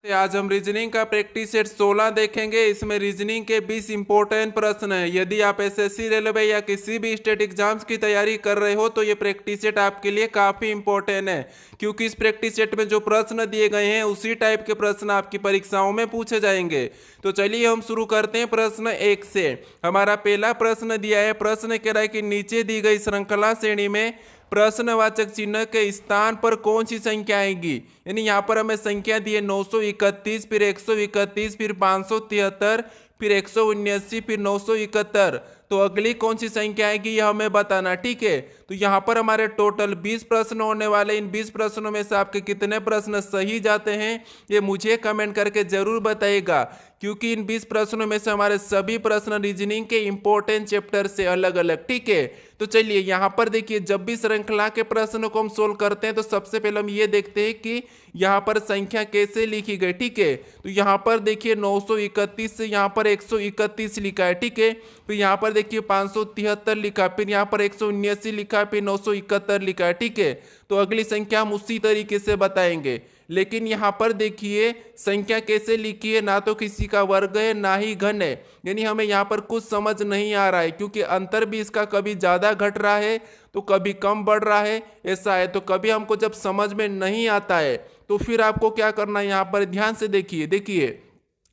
आज हम रीजनिंग का प्रैक्टिस सेट 16 देखेंगे। इसमें रीजनिंग के 20 इंपॉर्टेंट प्रश्न हैं। यदि आप एसएससी, रेलवे या किसी भी स्टेट एग्जाम्स की तैयारी कर रहे हो तो ये प्रैक्टिस सेट आपके लिए काफ़ी इंपॉर्टेंट है, क्योंकि इस प्रैक्टिस सेट में जो प्रश्न दिए गए हैं उसी टाइप के प्रश्न आपकी परीक्षाओं में पूछे जाएंगे। तो चलिए हम शुरू करते हैं प्रश्न 1 से। हमारा पहला प्रश्न दिया है। प्रश्न कह रहा है कि नीचे दी गई श्रृंखला श्रेणी में प्रश्नवाचक चिन्ह के स्थान पर कौन सी संख्या आएगी। यानी यहाँ पर हमें संख्या दी है 931, फिर 131, फिर 573, फिर 179, फिर 971। तो अगली कौन सी संख्या आएगी यह हमें बताना। ठीक है, तो यहाँ पर हमारे टोटल 20 प्रश्न होने वाले। इन 20 प्रश्नों में से आपके कितने प्रश्न सही जाते हैं ये मुझे कमेंट करके जरूर बताइएगा, क्योंकि इन 20 प्रश्नों में से हमारे सभी प्रश्न रीजनिंग के इंपॉर्टेंट चैप्टर से अलग अलग। ठीक है, तो चलिए यहाँ पर देखिए, जब भी श्रृंखला के प्रश्नों को हम सोल्व करते हैं तो सबसे पहले हम ये देखते हैं कि यहाँ पर संख्या कैसे लिखी गई। ठीक है, तो यहाँ पर देखिए 931 से यहाँ पर 131 लिखा है। ठीक है, फिर यहाँ पर देखिए 573 लिखा, फिर यहाँ पर 179 लिखा, फिर 971 लिखा है। ठीक है, तो अगली संख्या हम उसी तरीके से बताएंगे। लेकिन यहाँ पर देखिए संख्या कैसे लिखी है, ना तो किसी का वर्ग है ना ही घन है। यानी हमें यहाँ पर कुछ समझ नहीं आ रहा है, क्योंकि अंतर भी इसका कभी ज़्यादा घट रहा है तो कभी कम बढ़ रहा है, ऐसा है। तो कभी हमको जब समझ में नहीं आता है तो फिर आपको क्या करना है, यहाँ पर ध्यान से देखिए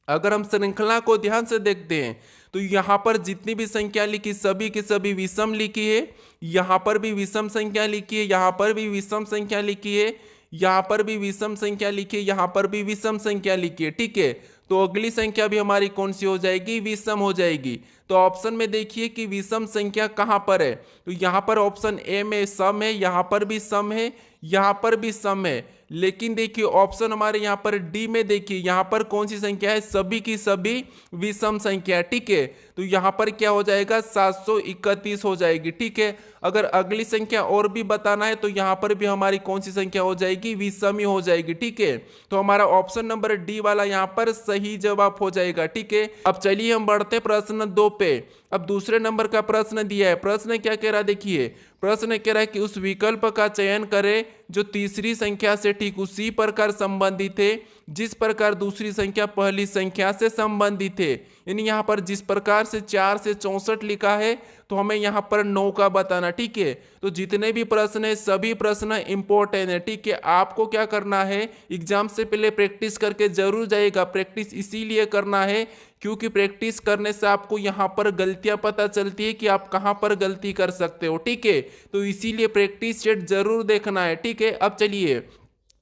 अगर हम श्रृंखला को ध्यान से देखते हैं तो यहाँ पर जितनी भी संख्या लिखी सभी की सभी विषम लिखी है। यहाँ पर भी विषम संख्या लिखी है, यहाँ पर भी विषम संख्या लिखी है, यहाँ पर भी विषम संख्या लिखी है, यहाँ पर भी विषम संख्या लिखी है। ठीक है, तो अगली संख्या भी हमारी कौन सी हो जाएगी, विषम हो जाएगी। तो ऑप्शन में देखिए कि विषम संख्या कहाँ पर है, तो यहाँ पर ऑप्शन ए में सम है, यहाँ पर भी सम है, यहाँ पर भी सम है। लेकिन देखिए ऑप्शन हमारे यहाँ पर डी में देखिए, यहाँ पर कौन सी संख्या है, सभी की सभी विषम संख्या। ठीक है, तो यहाँ पर क्या हो जाएगा, 731 हो जाएगी। ठीक है, अगर अगली संख्या और भी बताना है तो यहाँ पर भी हमारी कौन सी संख्या हो जाएगी, विषम ही हो जाएगी। ठीक है, तो हमारा ऑप्शन नंबर डी वाला यहाँ पर सही जवाब हो जाएगा। ठीक है, अब चलिए हम बढ़ते प्रश्न 2 पे। अब दूसरे नंबर का प्रश्न दिया है। प्रश्न क्या कह रहा है, देखिए प्रश्न कह रहा है कि उस विकल्प का चयन करें जो तीसरी संख्या से ठीक उसी प्रकार संबंधित है जिस प्रकार दूसरी संख्या पहली संख्या से संबंधित है। यानी यहाँ पर जिस प्रकार से 4 से 64 लिखा है तो हमें यहाँ पर 9 का बताना। ठीक है, तो जितने भी प्रश्न है सभी प्रश्न इंपॉर्टेंट है। ठीक है, आपको क्या करना है, एग्जाम से पहले प्रैक्टिस करके जरूर जाएगा। प्रैक्टिस इसीलिए करना है क्योंकि प्रैक्टिस करने से आपको यहाँ पर गलतियाँ पता चलती है कि आप कहाँ पर गलती कर सकते हो। ठीक है, तो इसीलिए प्रैक्टिस सेट जरूर देखना है। ठीक है, अब चलिए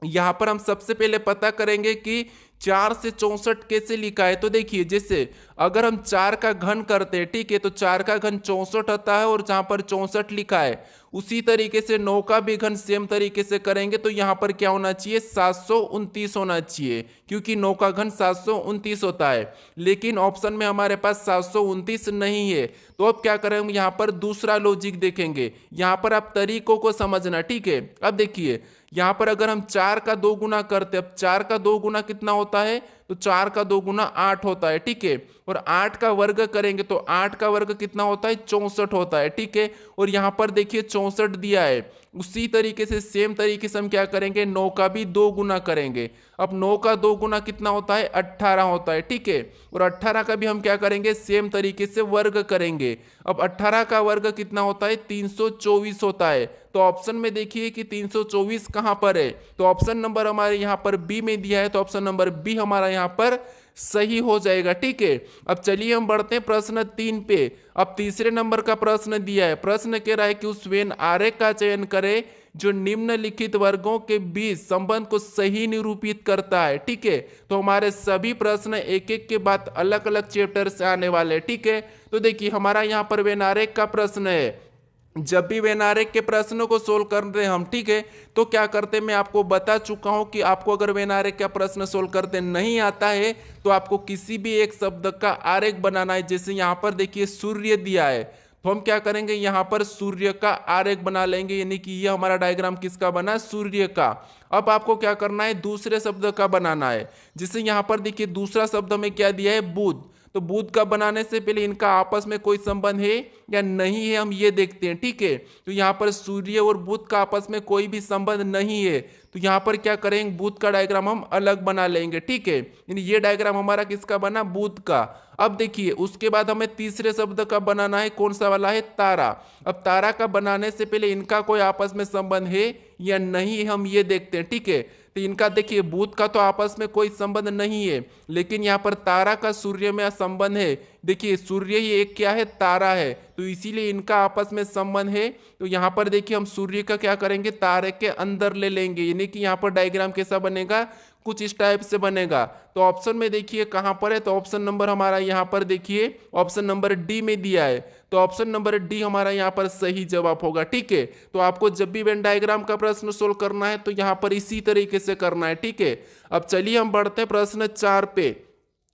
यहाँ पर हम सबसे पहले पता करेंगे कि 4 से 64 कैसे लिखा है। तो देखिए जैसे अगर हम 4 का घन करते हैं, ठीक है, तो 4 का घन 64 होता है और जहाँ पर 64 लिखा है उसी तरीके से 9 का भी घन सेम तरीके से करेंगे तो यहाँ पर क्या होना चाहिए, 729 होना चाहिए, क्योंकि 9 का घन 729 होता है। लेकिन ऑप्शन में हमारे पास 729 नहीं है, तो अब क्या करेंगे, यहाँ पर दूसरा लॉजिक देखेंगे। यहाँ पर आप तरीकों को समझना। ठीक है, अब देखिए यहाँ पर अगर हम 4 का 2 गुना करते, अब 4 का 2 गुना कितना होता है, तो 4 का 2 गुना 8 होता है। ठीक है, और 8 का वर्ग करेंगे तो 8 का वर्ग कितना होता है, 64 होता है। ठीक है, और यहाँ पर देखिए 64 दिया है, उसी तरीके से सेम तरीके से हम क्या करेंगे, 9 का भी 2 गुना करेंगे। अब 9 का 2 गुना कितना होता है, 18 होता है। ठीक है, और 18 का भी हम क्या करेंगे, सेम तरीके से वर्ग करेंगे। अब 18 का वर्ग कितना होता है, 324 होता है। तो ऑप्शन में देखिए कि 324 कहाँ पर है, तो ऑप्शन नंबर हमारे यहाँ पर बी में दिया है, तो ऑप्शन नंबर बी हमारा यहाँ पर सही हो जाएगा। ठीक है, अब चलिए हम बढ़ते हैं प्रश्न 3 पे। अब तीसरे नंबर का प्रश्न दिया है। प्रश्न कह रहा है कि उस वेन आरेख का चयन करें जो निम्नलिखित वर्गों के बीच संबंध को सही निरूपित करता है। ठीक है, तो हमारे सभी प्रश्न एक एक के बाद अलग अलग चैप्टर से आने वाले हैं। ठीक है, तो देखिए हमारा यहाँ पर वेन आरेख का प्रश्न है। जब भी वेन आरेख के प्रश्नों को सोल्व कर रहे हैं हम, ठीक है, तो क्या करते, मैं आपको बता चुका हूं कि आपको अगर वेन आरेख का प्रश्न सोल्व करते नहीं आता है तो आपको किसी भी एक शब्द का आरेख बनाना है। जैसे यहाँ पर देखिए सूर्य दिया है, तो हम क्या करेंगे, यहाँ पर सूर्य का आरेख बना लेंगे, यानी कि ये हमारा डायग्राम किसका बना, सूर्य का। अब आपको क्या करना है, दूसरे शब्द का बनाना है। जैसे यहाँ पर देखिए दूसरा शब्द में क्या दिया है, बुध, तो बुध का बनाने से पहले इनका आपस में कोई संबंध है या नहीं है, हम ये देखते हैं। ठीक है, तो यहाँ पर सूर्य और बुध का आपस में कोई भी संबंध नहीं है, तो यहाँ पर क्या करेंगे, बुध का डायग्राम हम अलग बना लेंगे। ठीक है, यानी ये डायग्राम हमारा किसका बना, बुध का। अब देखिए उसके बाद हमें तीसरे शब्द का बनाना है, कौन सा वाला है, तारा। अब तारा का बनाने से पहले इनका कोई आपस में संबंध है या नहीं है, हम ये देखते हैं। ठीक है, तो इनका देखिए बुध का तो आपस में कोई संबंध नहीं है, लेकिन यहाँ पर तारा का सूर्य में संबंध है। देखिए सूर्य ही एक क्या है, तारा है, तो इसीलिए इनका आपस में संबंध है। तो यहाँ पर देखिए हम सूर्य का क्या करेंगे, तारे के अंदर ले लेंगे, यानी कि यहाँ पर डायग्राम कैसा बनेगा, कुछ इस टाइप से बनेगा। तो ऑप्शन में देखिए कहाँ पर है, तो ऑप्शन नंबर हमारा यहाँ पर देखिए ऑप्शन नंबर डी में दिया है, तो ऑप्शन नंबर डी हमारा यहाँ पर सही जवाब होगा। ठीक है, तो आपको जब भी वेन डायग्राम का प्रश्न सोल्व करना है तो यहाँ पर इसी तरीके से करना है। ठीक है, अब चलिए हम बढ़ते हैं प्रश्न 4 पे।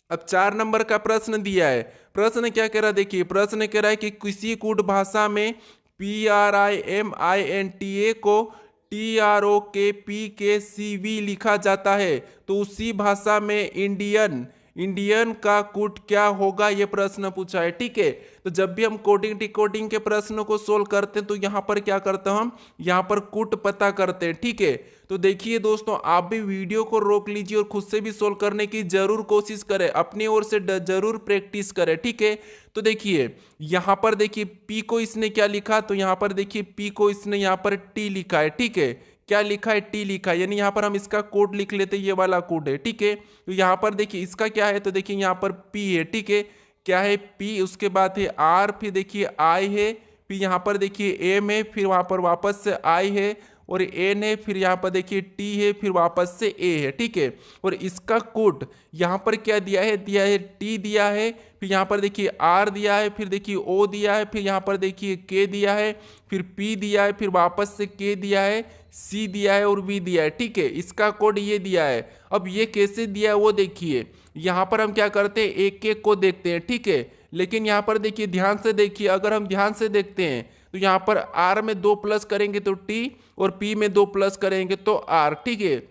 अब 4 नंबर का प्रश्न दिया है, प्रश्न क्या कह रहा है, देखिए प्रश्न कह रहा है कि किसी कूट भाषा में PRIMINTA को TROKPKCV लिखा जाता है, तो उसी भाषा में इंडियन का कूट क्या होगा, ये प्रश्न पूछा है। ठीक है, तो जब भी हम कोडिंग डिकोडिंग के प्रश्नों को सोल्व करते हैं तो यहाँ पर क्या करते हैं, हम यहाँ पर कूट पता करते हैं। ठीक है, तो देखिए दोस्तों आप भी वीडियो को रोक लीजिए और खुद से भी सोल्व करने की जरूर कोशिश करें, अपनी ओर से जरूर प्रैक्टिस करें। ठीक है, तो देखिए यहाँ पर देखिए पी को इसने क्या लिखा, तो यहाँ पर देखिए पी को इसने यहाँ पर टी लिखा है। ठीक है, क्या लिखा है, टी लिखा है, यानी यहाँ पर हम इसका कोड लिख लेते हैं, ये वाला कोड है। ठीक है, तो यहाँ पर देखिए इसका क्या है, तो देखिए यहाँ पर पी है। ठीक है, क्या है, पी, उसके बाद है आर, फिर देखिए आई है, फिर यहाँ पर देखिए एम है, फिर वहाँ पर वापस से आई है और एन है, फिर यहाँ पर देखिए टी है, फिर वापस से ए है। ठीक है, और इसका कोड यहाँ पर क्या दिया है, टी दिया है, फिर यहाँ पर देखिए आर दिया है, फिर देखिए ओ दिया है, फिर यहाँ पर देखिए के दिया है, फिर पी दिया है, फिर वापस से के दिया है, सी दिया है और वी दिया है। ठीक है, इसका कोड ये दिया है। अब ये कैसे दिया है वो देखिए, यहाँ पर हम क्या करते हैं, एक एक को देखते हैं। ठीक है, लेकिन यहाँ पर देखिए ध्यान से देखिए, अगर हम ध्यान से देखते हैं तो यहाँ पर आर में 2 प्लस करेंगे तो टी, और पी में 2 प्लस करेंगे तो आर। ठीक है,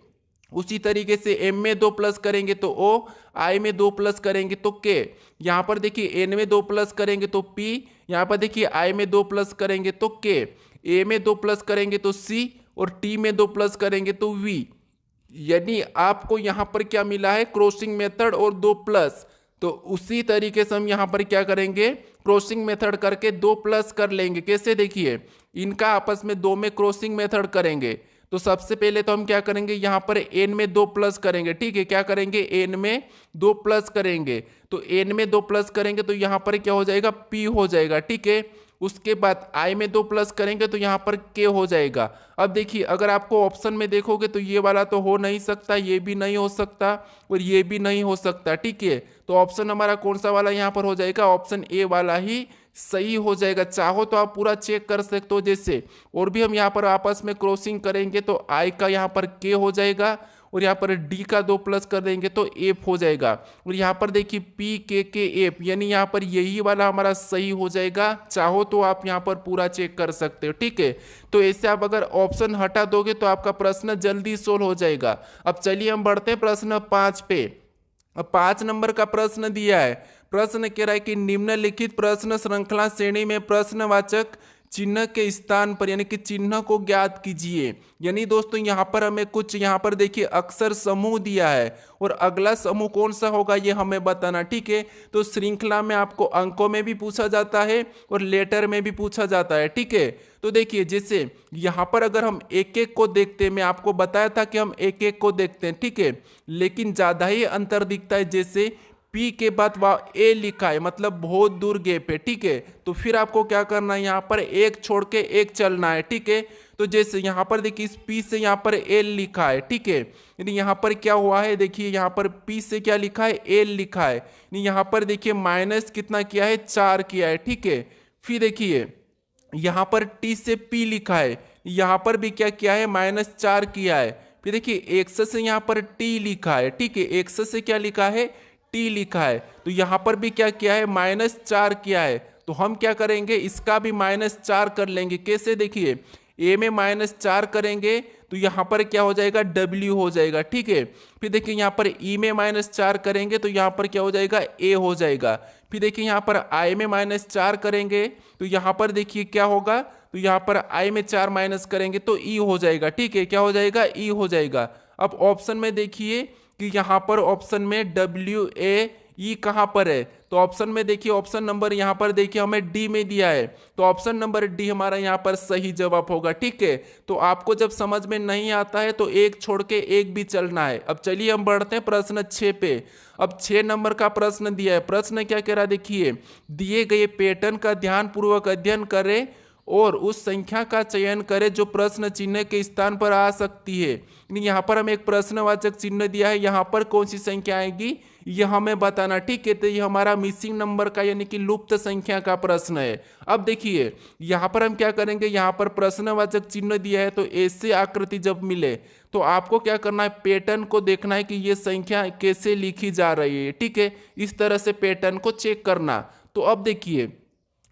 उसी तरीके से एम में 2 प्लस करेंगे तो ओ, आई में 2 प्लस करेंगे तो के, यहाँ पर देखिए एन में 2 प्लस करेंगे तो पी, यहाँ पर देखिए आई में 2 प्लस करेंगे तो के, ए में 2 प्लस करेंगे तो सी, और टी में 2 प्लस करेंगे तो वी। यानी आपको यहाँ पर क्या मिला है, क्रॉसिंग मेथड और 2 प्लस। तो उसी तरीके से हम यहाँ पर क्या करेंगे, क्रॉसिंग मेथड करके 2 प्लस कर लेंगे। कैसे, देखिए इनका आपस में 2 में क्रॉसिंग मेथड करेंगे। तो सबसे पहले तो हम क्या करेंगे, यहाँ पर एन में 2 प्लस करेंगे। ठीक है, क्या करेंगे, एन में 2 प्लस करेंगे, तो एन में 2 प्लस करेंगे तो यहाँ पर क्या हो जाएगा, पी हो जाएगा। ठीक है, उसके बाद आई में 2 प्लस करेंगे तो यहाँ पर के हो जाएगा। अब देखिए अगर आपको ऑप्शन में देखोगे तो ये वाला तो हो नहीं सकता, ये भी नहीं हो सकता और ये भी नहीं हो सकता। ठीक है, तो ऑप्शन हमारा कौन सा वाला यहाँ पर हो जाएगा, ऑप्शन ए वाला ही सही हो जाएगा। चाहो तो आप पूरा चेक कर सकते हो, जैसे और भी हम यहाँ पर आपस में क्रॉसिंग करेंगे तो आई का यहाँ पर के हो जाएगा, और यहाँ पर डी का 2 प्लस कर देंगे तो एफ हो जाएगा, और यहाँ पर देखिए पी के एफ, यानी यहाँ पर यही वाला हमारा सही हो जाएगा। चाहो तो आप यहाँ पर पूरा चेक कर सकते हो। ठीक है, तो ऐसे आप अगर ऑप्शन हटा दोगे तो आपका प्रश्न जल्दी सोल्व हो जाएगा। अब चलिए हम बढ़ते हैं प्रश्न 5 पे। अब 5 नंबर का प्रश्न दिया है, प्रश्न कह रहा है कि निम्नलिखित प्रश्न श्रृंखला श्रेणी में प्रश्नवाचक चिन्ह के स्थान पर यानी कि चिन्ह को ज्ञात कीजिए। यानी दोस्तों यहाँ पर हमें कुछ यहाँ पर देखिए अक्षर समूह दिया है और अगला समूह कौन सा होगा ये हमें बताना। ठीक है, तो श्रृंखला में आपको अंकों में भी पूछा जाता है और लेटर में भी पूछा जाता है। ठीक है, तो देखिए जैसे यहाँ पर अगर हम एक एक को देखते हैं, मैं आपको बताया था कि हम एक एक को देखते हैं। ठीक है, लेकिन ज़्यादा ही अंतर दिखता है, जैसे पी के बाद वह ए लिखा है मतलब बहुत दूर गैप है। ठीक है, तो फिर आपको क्या करना है, यहाँ पर एक छोड़ के एक चलना है। ठीक है, तो जैसे यहाँ पर देखिए इस पी से यहाँ पर एल लिखा है। ठीक है, यानी यहाँ पर क्या हुआ है, देखिए यहाँ पर पी से क्या लिखा है, एल लिखा है, यानी यहाँ पर देखिए माइनस कितना किया है, 4 किया है। ठीक है, फिर देखिए यहाँ पर टी से पी लिखा है, यहाँ पर भी क्या किया है, -4 किया है। फिर देखिए एक्स से यहाँ पर टी लिखा है। ठीक है, एक्स से क्या लिखा है, टी लिखा है, तो यहाँ पर भी क्या किया है, -4 किया है। तो हम क्या करेंगे, इसका भी -4 कर लेंगे। कैसे, देखिए ए में -4 करेंगे तो यहाँ पर क्या हो जाएगा, W हो जाएगा, ठीक है। फिर देखिए यहाँ पर ई में -4 करेंगे तो यहाँ पर क्या हो जाएगा, ए हो जाएगा। फिर देखिए यहाँ पर आई में -4 करेंगे तो यहाँ पर देखिए क्या होगा, तो यहाँ पर आई में 4 माइनस करेंगे तो ई हो जाएगा, ठीक है। क्या हो जाएगा, ई हो जाएगा। अब ऑप्शन में देखिए कि यहाँ पर ऑप्शन में WAE कहाँ पर है, तो ऑप्शन में देखिए ऑप्शन नंबर यहाँ पर देखिए हमें डी में दिया है, तो ऑप्शन नंबर डी हमारा यहाँ पर सही जवाब होगा, ठीक है। तो आपको जब समझ में नहीं आता है तो एक छोड़ के एक भी चलना है। अब चलिए हम बढ़ते हैं प्रश्न 6 पे। अब 6 नंबर का प्रश्न दिया है। प्रश्न क्या कह रहा है, देखिए दिए गए पैटर्न का ध्यान पूर्वक अध्ययन करें और उस संख्या का चयन करें जो प्रश्न चिन्ह के स्थान पर आ सकती है। यहाँ पर हमें एक प्रश्नवाचक चिन्ह दिया है, यहाँ पर कौन सी संख्या आएगी यह हमें बताना, ठीक है। तो ये हमारा मिसिंग नंबर का यानी कि लुप्त संख्या का प्रश्न है। अब देखिए यहाँ पर हम क्या करेंगे, यहाँ पर प्रश्नवाचक चिन्ह दिया है तो ऐसे आकृति जब मिले तो आपको क्या करना है, पैटर्न को देखना है कि ये संख्या कैसे लिखी जा रही है, ठीक है। इस तरह से पैटर्न को चेक करना। तो अब देखिए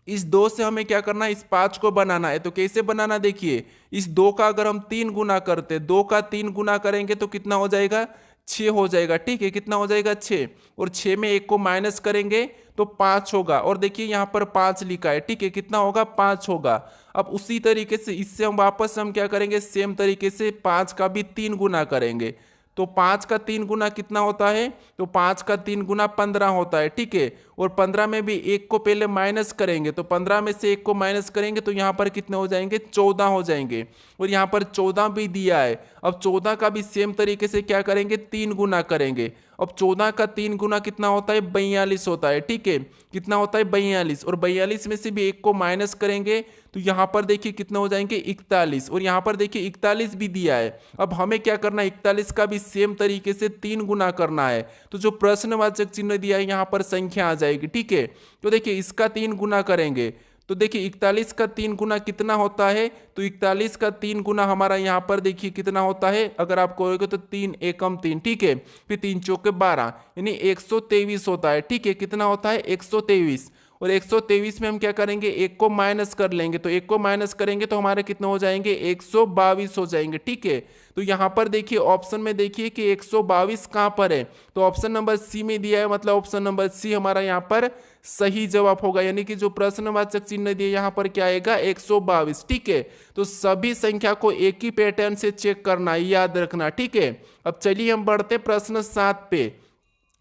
इस 2 से हमें क्या करना है, इस 5 को बनाना है। तो कैसे बनाना, देखिए इस 2 का अगर हम 3 गुना करते, 2 का 3 गुना करेंगे तो कितना हो जाएगा, 6 हो जाएगा, ठीक है। कितना हो जाएगा, 6। और 6 में 1 को माइनस करेंगे तो 5 होगा। और देखिए यहाँ पर 5 लिखा है, ठीक है। कितना होगा, 5 होगा। अब उसी तरीके से इससे हम वापस हम क्या करेंगे, सेम तरीके से 5 का भी 3 गुना करेंगे। तो 5 का 3 गुना कितना होता है, तो 5 का 3 गुना 15 होता है, ठीक है। और 15 में भी 1 को पहले माइनस करेंगे, तो 15 में से 1 को माइनस करेंगे तो यहाँ पर कितने हो जाएंगे, 14 हो जाएंगे। और यहाँ पर 14 भी दिया है। अब 14 का भी सेम तरीके से क्या करेंगे, 3 गुना करेंगे। अब 14 का 3 गुना कितना होता है, 42 होता है, ठीक है। कितना होता है, 42। और 42 में से भी 1 को माइनस करेंगे तो यहाँ पर देखिए कितना हो जाएंगे, 41। और यहाँ पर देखिए 41 भी दिया है। अब हमें क्या करना है, 41 का भी सेम तरीके से 3 गुना करना है। तो जो प्रश्नवाचक चिन्ह दिया है यहाँ पर संख्या आ जाएगी, ठीक है। तो देखिए इसका 3 गुना करेंगे तो देखिए 41 का 3 गुना कितना होता है, तो 41 का 3 गुना हमारा यहाँ पर देखिए कितना होता है, अगर आप कहोगे तो 3 एकम 3, ठीक है। फिर 3 चौके 12 यानी 123 होता है, ठीक है। कितना होता है, 123। और 123 में हम क्या करेंगे, 1 को माइनस कर लेंगे, तो 1 को माइनस करेंगे तो हमारे कितने हो जाएंगे, 122 हो जाएंगे, ठीक है। तो यहाँ पर देखिए ऑप्शन में देखिए कि 122 कहाँ पर है, तो ऑप्शन नंबर सी में दिया है, मतलब ऑप्शन नंबर सी हमारा यहाँ पर सही जवाब होगा। यानी कि जो प्रश्नवाचक चिन्ह दिए यहाँ पर क्या आएगा, 122, ठीक है। तो सभी संख्या को एक ही पैटर्न से चेक करना, याद रखना, ठीक है। अब चलिए हम बढ़ते प्रश्न 7 पे।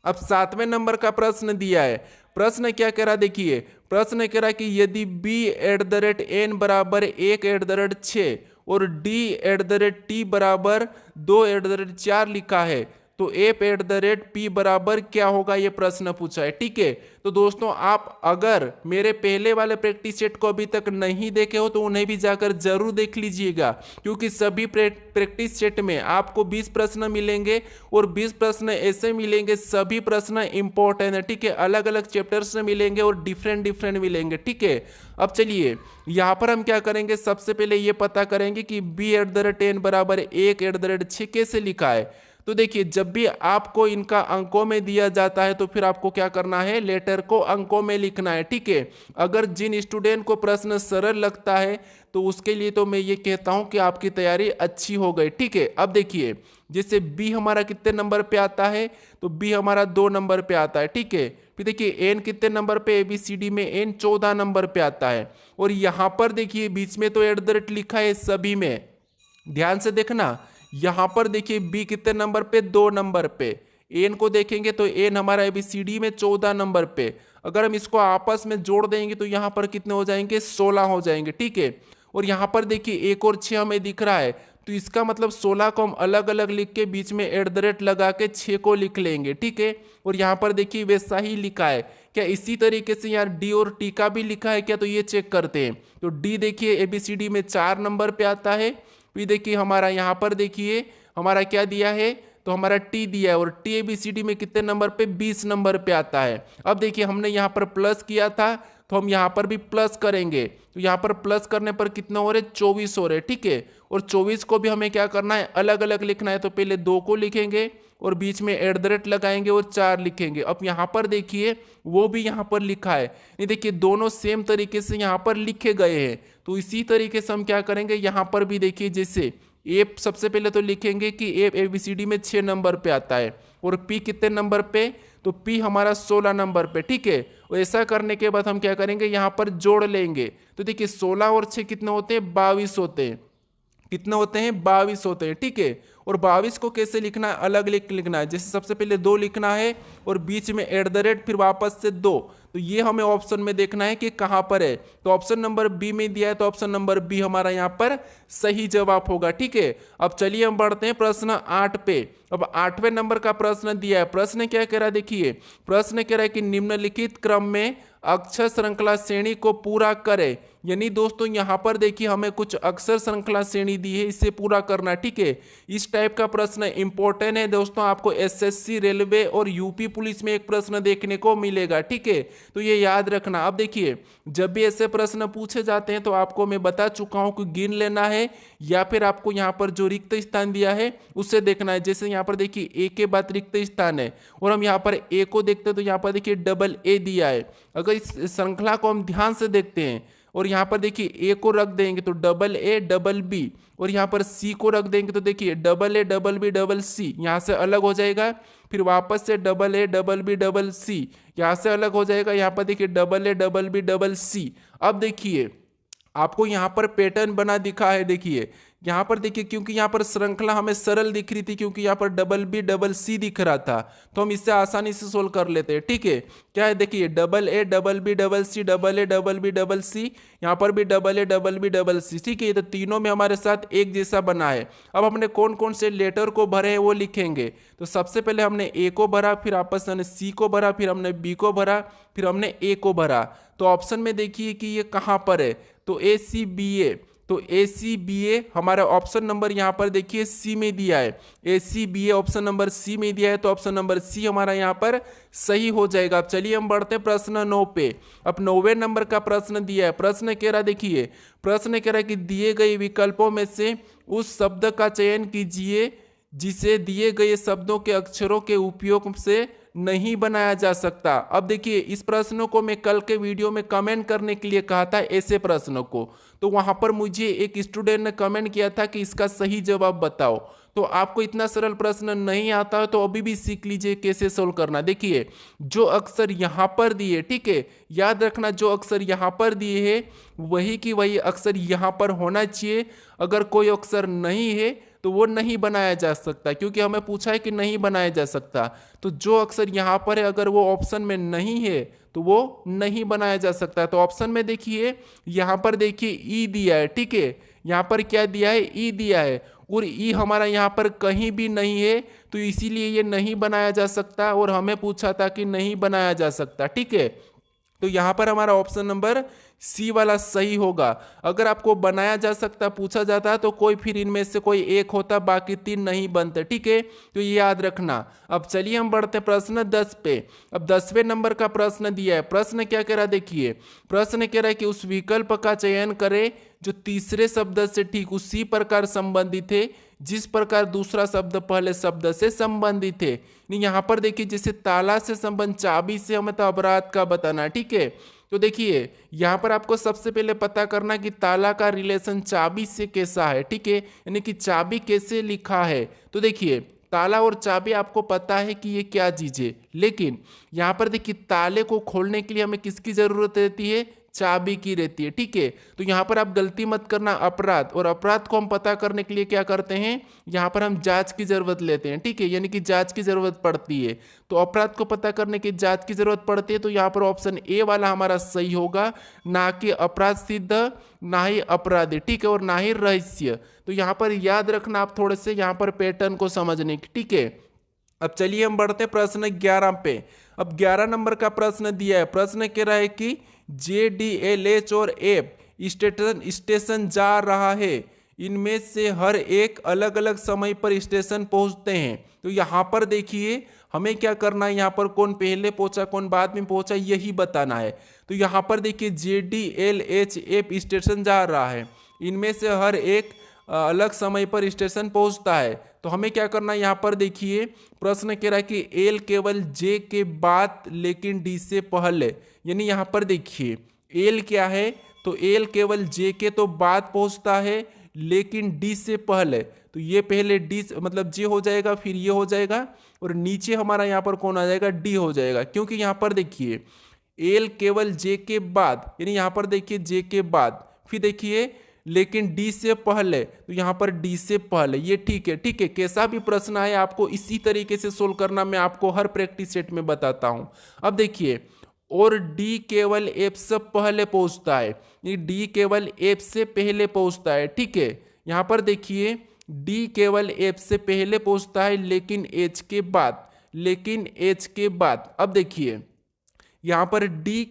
अब 7वें नंबर का प्रश्न दिया है। प्रश्न क्या कह रहा, देखिए प्रश्न कह रहा कि यदि b@n बराबर 1/6 और d@t बराबर 2/4 लिखा है तो f@p बराबर क्या होगा, ये प्रश्न पूछा है, ठीक है। तो दोस्तों आप अगर मेरे पहले वाले प्रैक्टिस सेट को अभी तक नहीं देखे हो तो उन्हें भी जाकर जरूर देख लीजिएगा, क्योंकि सभी प्रैक्टिस सेट में आपको 20 प्रश्न मिलेंगे और 20 प्रश्न ऐसे मिलेंगे, सभी प्रश्न इंपॉर्टेंट है, ठीक है। अलग अलग चैप्टर्स में मिलेंगे और डिफरेंट मिलेंगे, ठीक है। अब चलिए यहाँ पर हम क्या करेंगे, सबसे पहले ये पता करेंगे कि b@n बराबर 1/6 कैसे लिखा है। तो देखिए जब भी आपको इनका अंकों में दिया जाता है तो फिर आपको क्या करना है, लेटर को अंकों में लिखना है, ठीक है। अगर जिन स्टूडेंट को प्रश्न सरल लगता है तो उसके लिए तो मैं ये कहता हूं कि आपकी तैयारी अच्छी हो गई, ठीक है। अब देखिए जैसे बी हमारा कितने नंबर पे आता है, तो बी हमारा 2 नंबर पे आता है, ठीक है। फिर देखिए एन कितने नंबर पे, ABCD में एन 14 नंबर पे आता है। और यहाँ पर देखिए बीच में तो @ लिखा है सभी में, ध्यान से देखना। यहाँ पर देखिए बी कितने नंबर पे, 2 नंबर पे। एन को देखेंगे तो एन हमारा ABCD में 14 नंबर पे। अगर हम इसको आपस में जोड़ देंगे तो यहाँ पर कितने हो जाएंगे, 16 हो जाएंगे, ठीक है। और यहाँ पर देखिए 1 और 6 हमें दिख रहा है, तो इसका मतलब 16 को हम अलग अलग लिख के बीच में @ लगा के 6 को लिख लेंगे, ठीक है। और यहाँ पर देखिए वैसा ही लिखा है क्या, इसी तरीके से यार डी और टी का भी लिखा है क्या, तो ये चेक करते हैं। तो डी देखिए ABCD में 4 नंबर पे आता है। फिर देखिए हमारा यहाँ पर देखिए हमारा क्या दिया है, तो हमारा टी दिया है और टी ABCD में कितने नंबर पे, 20 नंबर पे आता है। अब देखिए हमने यहाँ पर प्लस किया था तो हम यहाँ पर भी प्लस करेंगे, तो यहाँ पर प्लस करने पर कितना हो रहे, 24 हो रहे, ठीक है। और 24 को भी हमें क्या करना है, अलग अलग लिखना है। तो पहले 2 को लिखेंगे और बीच में एट द रेट लगाएंगे और 4 लिखेंगे। अब यहाँ पर देखिए वो भी यहाँ पर लिखा है, नहीं देखिए दोनों सेम तरीके से यहाँ पर लिखे गए हैं। तो इसी तरीके से हम क्या करेंगे यहाँ पर भी देखिए, जैसे ए सबसे पहले तो लिखेंगे कि ए ABCD में 6 नंबर पे आता है और पी कितने नंबर पे, तो पी हमारा 16 नंबर पे, ठीक है। और ऐसा करने के बाद हम क्या करेंगे यहाँ पर जोड़ लेंगे। तो देखिए 16 और 6 कितने होते हैं, 22 होते हैं। कितने होते हैं, 22 होते हैं, ठीक है। और 22 को कैसे लिखना है, अलग लिखना है। जैसे सबसे पहले 2 लिखना है और बीच में एट द रेट फिर वापस से 2। तो ये हमें ऑप्शन में देखना है कि कहाँ पर है। तो ऑप्शन नंबर बी में दिया है, तो ऑप्शन नंबर बी हमारा यहाँ पर सही जवाब होगा, ठीक है। अब चलिए हम बढ़ते हैं प्रश्न 8 पे। अब 8वें नंबर का प्रश्न दिया है। प्रश्न क्या कह रहा है, देखिए प्रश्न कह रहा है कि निम्नलिखित क्रम में अक्षर श्रृंखला श्रेणी को पूरा करे। यानी दोस्तों यहाँ पर देखिए हमें कुछ अक्षर श्रृंखला श्रेणी दी है, इसे पूरा करना, ठीक है। इस टाइप का प्रश्न इंपॉर्टेंट है दोस्तों, आपको SSC रेलवे और यूपी पुलिस में एक प्रश्न देखने को मिलेगा, ठीक है। तो ये याद रखना। अब देखिए जब भी ऐसे प्रश्न पूछे जाते हैं तो आपको मैं बता चुका हूँ कि गिन लेना है या फिर आपको यहाँ पर जो रिक्त स्थान दिया है उससे देखना है। जैसे यहाँ पर देखिए ए के बाद रिक्त स्थान है और हम यहाँ पर ए को देखते हैं तो यहाँ पर देखिए डबल ए दिया है। अगर इस श्रृंखला को हम ध्यान से देखते हैं और यहाँ पर देखिए ए को रख देंगे तो डबल ए डबल बी, और यहाँ पर सी को रख देंगे तो देखिए double A double B double C, यहाँ से अलग हो जाएगा। फिर वापस से double A double B double C, यहाँ से अलग हो जाएगा। यहाँ पर देखिए double A double B double C. अब देखिए आपको यहाँ पर पैटर्न बना दिखा है, देखिए यहाँ पर देखिए, क्योंकि यहाँ पर श्रृंखला हमें सरल दिख रही थी क्योंकि यहाँ पर डबल बी डबल सी दिख रहा था, तो हम इससे आसानी से सोल्व कर लेते हैं, ठीक है। क्या है देखिए double A double B double C, double A double B double C, यहाँ पर भी double A double B double C, ठीक है। ये तो तीनों में हमारे साथ एक जैसा बना है। अब हमने कौन कौन से लेटर को भरे हैं वो लिखेंगे। तो सबसे पहले हमने ए को भरा, फिर आपस में सी को भरा, फिर हमने बी को भरा, फिर हमने ए को भरा। तो ऑप्शन में देखिए कि ये कहाँ पर है, तो ACBA। तो ACBA हमारा ऑप्शन नंबर यहाँ पर देखिए सी में दिया है। ACBA ऑप्शन नंबर सी में दिया है, तो ऑप्शन नंबर सी हमारा यहाँ पर सही हो जाएगा। अब चलिए हम बढ़ते हैं प्रश्न 9 पे। अब 9वें नंबर का प्रश्न दिया है। प्रश्न कह रहा देखिए, प्रश्न कह रहा है कि दिए गए विकल्पों में से उस शब्द का चयन कीजिए जिसे दिए गए शब्दों के अक्षरों के उपयोग से नहीं बनाया जा सकता। अब देखिए इस प्रश्नों को मैं कल के वीडियो में कमेंट करने के लिए कहा था, ऐसे प्रश्नों को, तो वहां पर मुझे एक स्टूडेंट ने कमेंट किया था कि इसका सही जवाब बताओ। तो आपको इतना सरल प्रश्न नहीं आता है तो अभी भी सीख लीजिए कैसे सोल्व करना। देखिए जो अक्षर यहाँ पर दिए, ठीक है, याद रखना जो अक्षर यहाँ पर दिए है वही की वही अक्षर यहाँ पर होना चाहिए। अगर कोई अक्षर नहीं है तो वो नहीं बनाया जा सकता, क्योंकि हमें पूछा है कि नहीं बनाया जा सकता। तो जो अक्षर यहाँ पर है अगर वो ऑप्शन में नहीं है तो वो नहीं बनाया जा सकता। तो ऑप्शन में देखिए यहाँ पर देखिए ई दिया है, ठीक है, यहाँ पर क्या दिया है, ई दिया है, और ई हमारा यहाँ पर कहीं भी नहीं है, तो इसीलिए ये नहीं बनाया जा सकता और हमें पूछा था कि नहीं बनाया जा सकता, ठीक है। तो यहाँ पर हमारा ऑप्शन नंबर सी वाला सही होगा। अगर आपको बनाया जा सकता पूछा जाता तो कोई फिर इनमें से कोई एक होता, बाकी 3 नहीं बनते, ठीक है। तो ये याद रखना। अब चलिए हम बढ़ते हैं प्रश्न 10 पे। अब 10वें नंबर का प्रश्न दिया है। प्रश्न क्या कह रहा है देखिए, प्रश्न कह रहा है कि उस विकल्प का चयन करें जो तीसरे शब्द से ठीक उसी प्रकार संबंधित है जिस प्रकार दूसरा शब्द पहले शब्द से संबंधित है। यहाँ पर देखिए जैसे ताला से संबंध चाबी से हमें तो अपराध का बताना, ठीक है। तो देखिए यहाँ पर आपको सबसे पहले पता करना कि ताला का रिलेशन चाबी से कैसा है, ठीक है, यानी कि चाबी कैसे लिखा है। तो देखिए ताला और चाबी आपको पता है कि ये क्या चीज है, लेकिन यहाँ पर देखिए ताले को खोलने के लिए हमें किसकी जरूरत रहती है, चाबी की रहती है, ठीक है। तो यहाँ पर आप गलती मत करना, अपराध, और अपराध को हम पता करने के लिए क्या करते हैं, यहाँ पर हम जांच की जरूरत लेते हैं, ठीक है, यानी कि जांच की जरूरत पड़ती है। तो अपराध को पता करने की जांच की जरूरत पड़ती है, तो यहाँ पर ऑप्शन ए वाला हमारा सही होगा, ना कि अपराध सिद्ध, ना ही अपराधी, ठीक है, और ना ही रहस्य। तो यहाँ पर याद रखना आप थोड़े से यहाँ पर पैटर्न को समझने की, ठीक है। अब चलिए हम बढ़ते हैं प्रश्न 11 पे। अब 11 नंबर का प्रश्न दिया है। प्रश्न कह रहा है कि JDLH और F स्टेशन जा रहा है, इनमें से हर एक अलग अलग समय पर स्टेशन पहुंचते हैं। तो यहाँ पर देखिए हमें क्या करना है, यहाँ पर कौन पहले पहुंचा कौन बाद में पहुंचा यही बताना है। तो यहाँ पर देखिए JDLH F स्टेशन जा रहा है, इनमें से हर एक अलग समय पर स्टेशन पहुंचता है। तो हमें क्या करना है, यहाँ पर देखिए प्रश्न कह रहा है कि एल केवल जे के बाद लेकिन डी से पहले, यानी यहाँ पर देखिए एल क्या है, तो एल केवल जे के तो बाद पहुंचता है लेकिन डी से पहले, तो ये पहले डी मतलब जे हो जाएगा, फिर ये हो जाएगा और नीचे हमारा यहाँ पर कौन आ जाएगा, डी हो जाएगा। क्योंकि यहाँ पर देखिए एल केवल जे के बाद, यानी यहाँ पर देखिए जे के बाद, फिर देखिए लेकिन डी से पहले, तो यहाँ पर डी से पहले, ये ठीक है। ठीक है, कैसा भी प्रश्न आए आपको इसी तरीके से सोल्व करना मैं आपको हर प्रैक्टिस सेट में बताता हूँ। अब देखिए और डी केवल एफ से पहले पहुंचता है, ये डी केवल एफ से पहले पहुंचता है। ठीक है, यहाँ पर देखिए डी केवल एफ से पहले पहुंचता है लेकिन एच के बाद, लेकिन एच के बाद। अब देखिए यहाँ पर डी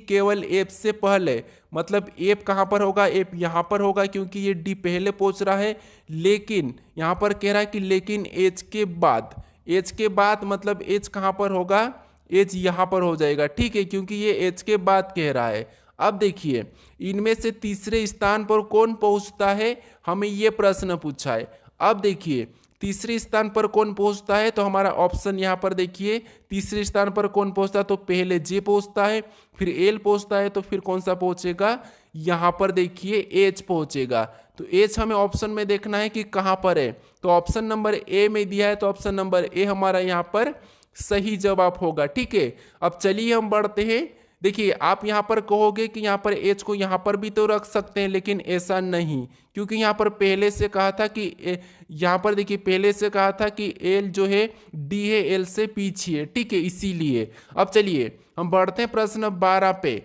केवल एफ से पहले, मतलब एफ कहाँ पर होगा, एफ यहाँ पर होगा क्योंकि ये डी पहले पहुंच रहा है। लेकिन यहाँ पर कह रहा है कि लेकिन एच के बाद, एच के बाद मतलब एच कहाँ पर होगा, एच यहाँ पर हो जाएगा। ठीक है, क्योंकि ये एच के बाद कह रहा है। अब देखिए इनमें से तीसरे स्थान पर कौन पहुंचता है, हमें ये प्रश्न पूछा है। अब देखिए तीसरे स्थान पर कौन पहुंचता है, तो हमारा ऑप्शन यहाँ पर देखिए तीसरे स्थान पर कौन पहुंचता है, तो पहले जे पहुंचता है, फिर एल पहुंचता है, तो फिर कौन सा पहुंचेगा, यहाँ पर देखिए एच पहुंचेगा। तो एच हमें ऑप्शन में देखना है कि कहाँ पर है, तो ऑप्शन नंबर ए में दिया है, तो ऑप्शन नंबर ए हमारा यहाँ पर सही जवाब होगा। ठीक है, अब चलिए हम बढ़ते हैं। देखिए आप यहाँ पर कहोगे कि यहाँ पर एच को यहाँ पर भी तो रख सकते हैं, लेकिन ऐसा नहीं, क्योंकि यहाँ पर पहले से कहा था कि यहाँ पर देखिए पहले से कहा था कि एल जो है डी है एल से पीछे है। ठीक है, इसीलिए। अब चलिए हम बढ़ते हैं प्रश्न 12 पे।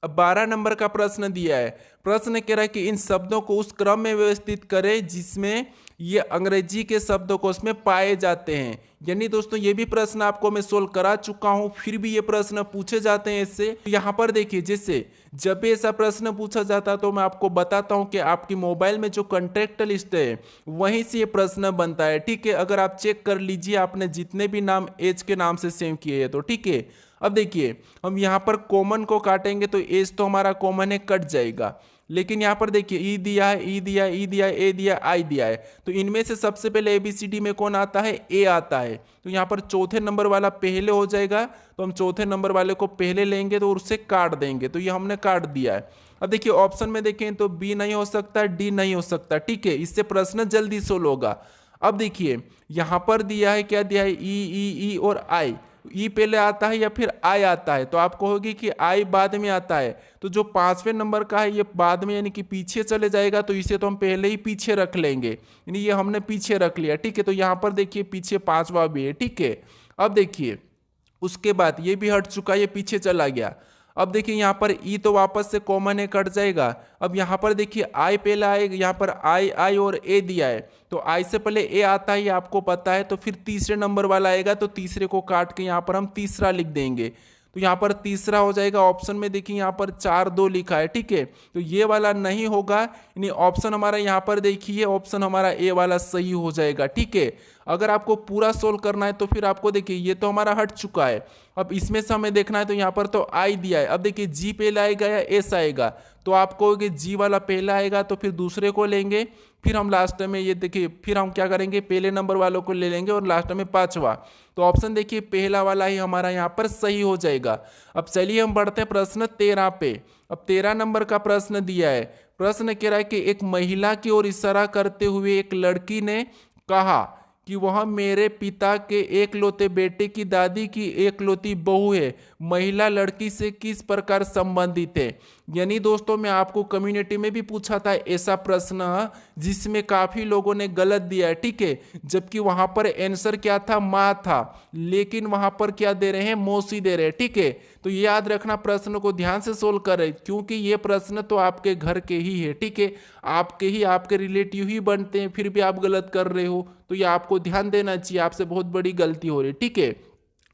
अब 12 नंबर का प्रश्न दिया है। प्रश्न कह रहा है कि इन शब्दों को उस क्रम में व्यवस्थित करें जिसमें ये अंग्रेजी के शब्दकोश में पाए जाते हैं। यानी दोस्तों ये भी प्रश्न आपको मैं सोल्व करा चुका हूं, फिर भी ये प्रश्न पूछे जाते हैं इससे। यहाँ पर देखिए जैसे जब भी ऐसा प्रश्न पूछा जाता है तो मैं आपको बताता हूं कि आपकी मोबाइल में जो कॉन्टैक्ट लिस्ट है वहीं से ये प्रश्न बनता है। ठीक है, अगर आप चेक कर लीजिए आपने जितने भी नाम एज के नाम से सेव किए हैं तो। ठीक है, अब देखिए हम यहाँ पर कॉमन को काटेंगे तो एज तो हमारा कॉमन है, कट जाएगा। लेकिन यहाँ पर देखिए ई दिया है, ई दिया है, ई दिया है, ए दिया, आई दिया है, तो इनमें से सबसे पहले ABCD में कौन आता है, ए आता है। तो यहाँ पर चौथे नंबर वाला पहले हो जाएगा, तो हम चौथे नंबर वाले को पहले लेंगे तो उससे काट देंगे, तो ये हमने काट दिया है। अब देखिए ऑप्शन में देखें तो बी नहीं हो सकता, डी नहीं हो सकता। ठीक है, इससे प्रश्न जल्दी सोल्व होगा। अब देखिए यहाँ पर दिया है, क्या दिया है, ई और आई। ई पहले आता है या फिर आई आता है, तो आप कहोगे कि आई बाद में आता है, तो जो 5वें नंबर का है ये बाद में यानी कि पीछे चले जाएगा, तो इसे तो हम पहले ही पीछे रख लेंगे, यानी ये हमने पीछे रख लिया। ठीक है, तो यहाँ पर देखिए पीछे 5वां भी है। ठीक है, अब देखिए उसके बाद ये भी हट चुका, ये पीछे चला गया। अब देखिए यहाँ पर ई तो वापस से कॉमन है, कट जाएगा। अब यहाँ पर देखिए आई पहले आएगा, यहाँ पर आई और ए दिया है, तो आई से पहले ए आता है, ये आपको पता है। तो फिर तीसरे नंबर वाला आएगा, तो तीसरे को काट के यहाँ पर हम तीसरा लिख देंगे, तो यहाँ पर तीसरा हो जाएगा। ऑप्शन में देखिए यहाँ पर 4-2 लिखा है। ठीक है, तो ये वाला नहीं होगा, यानी ऑप्शन हमारा यहाँ पर देखिए ऑप्शन हमारा ए वाला सही हो जाएगा। ठीक है, अगर आपको पूरा सोल्व करना है तो फिर आपको देखिए ये तो हमारा हट चुका है, अब इसमें से हमें देखना है, तो यहाँ पर तो आई दिया है। अब देखिए जी पहले आएगा या एस आएगा, तो आप कहोगे जी वाला पहला आएगा तो फिर दूसरे को लेंगे, फिर हम लास्ट में ये देखिए फिर हम क्या करेंगे, पहले नंबर वालों को ले लेंगे और लास्ट में 5वां। तो ऑप्शन देखिए पहला वाला ही हमारा यहाँ पर सही हो जाएगा। अब चलिए हम बढ़ते हैं प्रश्न 13 पे। अब 13 नंबर का प्रश्न दिया है। प्रश्न कह रहा है कि एक महिला की ओर इशारा करते हुए एक लड़की ने कहा कि वह मेरे पिता के एकलौते बेटे की दादी की एकलौती बहू है, महिला लड़की से किस प्रकार संबंधित है। यानी दोस्तों मैं आपको कम्युनिटी में भी पूछा था ऐसा प्रश्न, जिसमें काफ़ी लोगों ने गलत दिया है। ठीक है, जबकि वहाँ पर आंसर क्या था, माँ था, लेकिन वहाँ पर क्या दे रहे हैं, मौसी दे रहे हैं। ठीक है, तो ये याद रखना, प्रश्न को ध्यान से सोल्व करें, क्योंकि ये प्रश्न तो आपके घर के ही है। ठीक है, आपके रिलेटिव ही बनते हैं, फिर भी आप गलत कर रहे हो, तो ये आपको ध्यान देना चाहिए, आपसे बहुत बड़ी गलती हो रही है। ठीक है,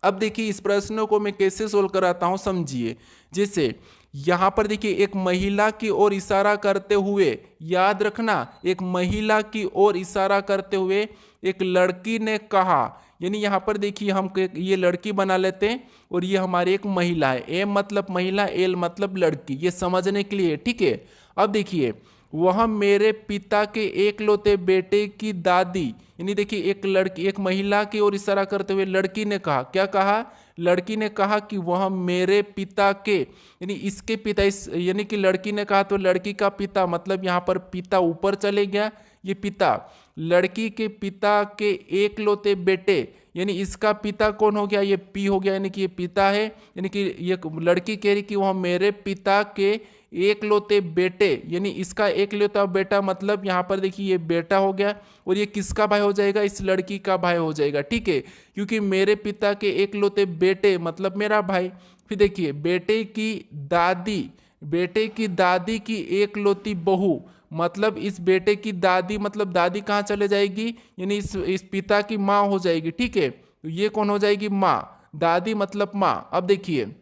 अब देखिए इस प्रश्न को मैं कैसे सोल्व कराता हूँ, समझिए। जैसे यहाँ पर देखिए एक महिला की ओर इशारा करते हुए, याद रखना, एक महिला की ओर इशारा करते हुए एक लड़की ने कहा, यानी यहाँ पर देखिए हम ये लड़की बना लेते हैं और ये हमारी एक महिला है। एम मतलब महिला, एल मतलब लड़की, ये समझने के लिए। ठीक है, अब देखिए वह मेरे पिता के एकलौते बेटे की दादी, यानी देखिए एक लड़की, एक महिला की ओर इशारा करते हुए लड़की ने कहा, क्या कहा, लड़की ने कहा कि वह मेरे पिता के, यानी इसके पिता, इस यानी कि लड़की ने कहा तो लड़की का पिता, मतलब यहाँ पर पिता ऊपर चले गया, ये पिता, लड़की के पिता के एकलौते बेटे, यानी इसका पिता कौन हो गया, ये पी हो गया, यानी कि ये पिता है, यानी कि ये लड़की कह रही कि वह मेरे पिता के एकलौते बेटे, यानी इसका एकलौता बेटा, मतलब यहाँ पर देखिए ये बेटा हो गया, और ये किसका भाई हो जाएगा, इस लड़की का भाई हो जाएगा, ठीक है, क्योंकि मेरे पिता के एकलौते बेटे मतलब मेरा भाई। फिर देखिए बेटे की दादी, बेटे की दादी की एकलौती बहू, मतलब इस बेटे की दादी, मतलब दादी कहाँ चले जाएगी, यानी इस पिता की माँ हो जाएगी, ठीक है, तो ये कौन हो जाएगी, माँ, दादी मतलब माँ। अब देखिए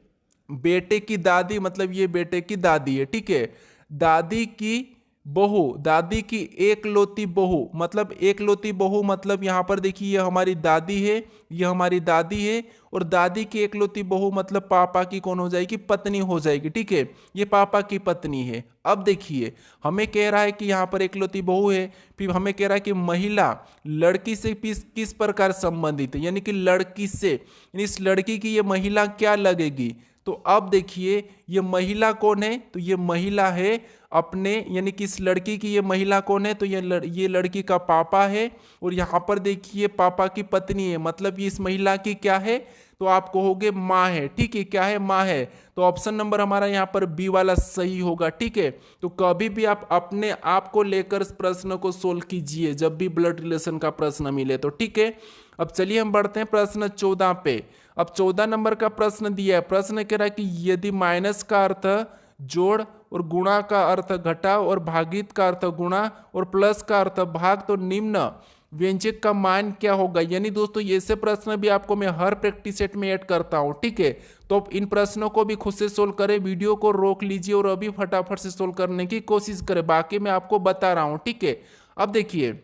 बेटे की दादी मतलब ये बेटे की दादी है, ठीक है, दादी की बहू, दादी की एकलौती बहू, मतलब एकलौती बहू मतलब यहाँ पर देखिए ये हमारी दादी है, ये हमारी दादी है, और दादी की एकलौती बहू मतलब पापा की कौन हो जाएगी, पत्नी हो जाएगी, ठीक है, ये पापा की पत्नी है। अब देखिए हमें कह रहा है कि यहाँ पर एकलौती बहू है, फिर हमें कह रहा है कि महिला लड़की से किस प्रकार संबंधित है, यानी कि लड़की से, यानी इस लड़की की ये महिला क्या लगेगी, तो अब देखिए ये महिला कौन है, तो ये महिला है अपने, यानी कि इस लड़की की ये महिला कौन है, तो ये लड़की का पापा है, और यहाँ पर देखिए पापा की पत्नी है, मतलब ये इस महिला की क्या है, तो आप कहोगे माँ है, ठीक है, क्या है, माँ है, तो ऑप्शन नंबर हमारा यहाँ पर बी वाला सही होगा, ठीक है। तो कभी भी आप अपने आप को लेकर प्रश्न को सोल्व कीजिए जब भी ब्लड रिलेशन का प्रश्न मिले तो, ठीक है। अब चलिए हम बढ़ते हैं प्रश्न 14 पे। अब 14 नंबर का प्रश्न दिया है, प्रश्न कह रहा है कि यदि माइनस का अर्थ जोड़ और गुणा का अर्थ घटाव और भागित का अर्थ गुणा और प्लस का अर्थ भाग, तो निम्न व्यंजक का मान क्या होगा। यानी दोस्तों ये से प्रश्न भी आपको मैं हर प्रैक्टिस सेट में ऐड करता हूं, ठीक है। तो आप इन प्रश्नों को भी खुद से सोल्व करें, वीडियो को रोक लीजिए और अभी फटाफट से सोल्व करने की कोशिश करें, बाकी मैं आपको बता रहा हूं, ठीक है। अब देखिए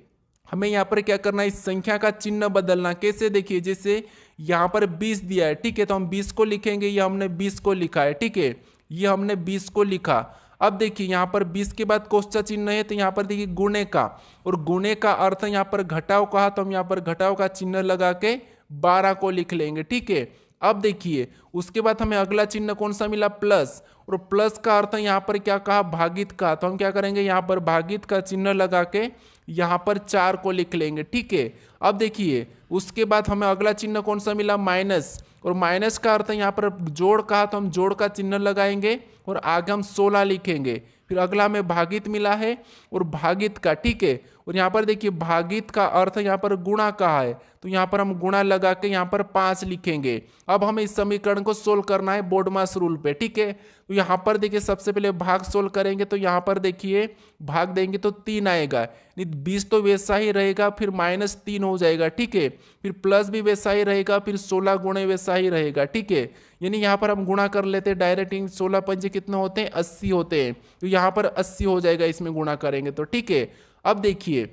हमें यहाँ पर क्या करना है, इस संख्या का चिन्ह बदलना, कैसे, देखिए जैसे यहाँ पर 20 दिया है, ठीक है, तो हम 20 को लिखेंगे, ये हमने 20 को लिखा है, ठीक है, ये हमने 20 को लिखा। अब देखिए यहाँ पर 20 के बाद कोष्ठक चिन्ह है, तो यहाँ पर देखिए गुणे का, और गुणे का अर्थ यहाँ पर घटाव कहा, तो हम यहाँ पर घटाव का चिन्ह लगा के 12 को लिख लेंगे, ठीक है। अब देखिए उसके बाद हमें अगला चिन्ह कौन सा मिला, प्लस, और प्लस का अर्थ यहाँ पर क्या कहा, भागित का, तो हम क्या करेंगे, यहाँ पर भागित का चिन्ह लगा के यहाँ पर 4 को लिख लेंगे, ठीक है। अब देखिए उसके बाद हमें अगला चिन्ह कौन सा मिला, माइनस, और माइनस का अर्थ यहाँ पर जोड़ कहा, तो हम जोड़ का चिन्ह लगाएंगे और आगे हम 16 लिखेंगे। फिर अगला हमें भागित मिला है और भागित का, ठीक है, और यहाँ पर देखिए भागित का अर्थ यहाँ पर गुणा कहा है, तो यहाँ पर हम गुणा लगा के यहाँ पर 5 लिखेंगे। अब हमें इस समीकरण को सोल्व करना है बोडमास रूल पे, ठीक है। तो यहाँ पर देखिए सबसे पहले भाग सोल्व करेंगे, तो यहाँ पर देखिए भाग देंगे तो 3 आएगा, 20 तो वैसा ही रहेगा, फिर -3 हो जाएगा, ठीक है, फिर प्लस भी वैसा ही रहेगा, फिर 16 गुणे वैसा ही रहेगा, ठीक है। यानी यहाँ पर हम गुणा कर लेते हैं डायरेक्ट, 16 पंजे कितने होते हैं, 80 होते हैं, तो यहाँ पर 80 हो जाएगा इसमें गुणा करेंगे तो, ठीक है। अब देखिए